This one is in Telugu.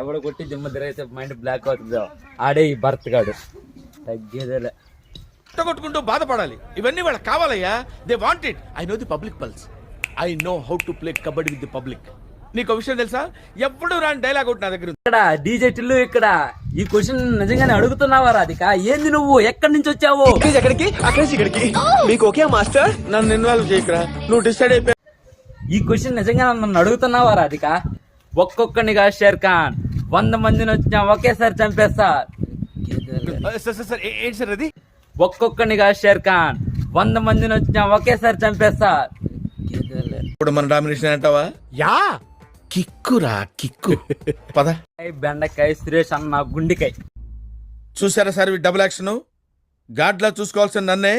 ఎవడు కొట్టి జిమ్మ తిరిగితే మైండ్ బ్లాక్ అవుతుందో ఆడే ఈ భర్త్ గాడు తగ్గేదేలే. కొట్టుకుంటూ బాధపడాలి, ఇవన్నీ వాళ్ళకి కావాలయ్యా. They want it. I know the public pulse. I know how to play kabaddi with the public. నీకు విషయం తెలుసా, ఎప్పుడు రాని డైలాగ్ ఒకటి నా దగ్గర ఉంది. ఇక్కడ డీజే టిల్లు ఇక్కడ ఈ క్వశ్చన్ నిజంగానే అడుగుతున్నావా రాధిక? ఏంది నువ్వు ఎక్కడి నుంచి వచ్చావు? ఎక్కడికి అక్కడి ఇక్కడికి మీకు ఓకే మాస్టర్? నన్ను ఇన్వాల్వ్ చేయకరా, నువ్వు డిసైడ్ అయిపోయి. ఈ క్వశ్చన్ నిజంగా నన్ను అడుగుతున్నావా రాధిక? ఒక్కొక్కనిగా షేర్ ఖాన్ 100 మందిని వచ్చినా ఒకేసారి చంపేస్తా. సార్ ఏంటి సార్ అది? ఒక్కొక్కనిగా షేర్ ఖాన్ 100 మందిని వచ్చినా ఒకేసారి చంపేస్తా. ఇప్పుడు మన డామినేషన్ అంటావా? యా, కిక్కురా కిక్కు. పద. బెండకాయ సురేష్ అన్న గుండికాయ. చూసారా సార్ డబుల్ యాక్షన్? గాడ్లా చూసుకోవాల్సిన నన్నే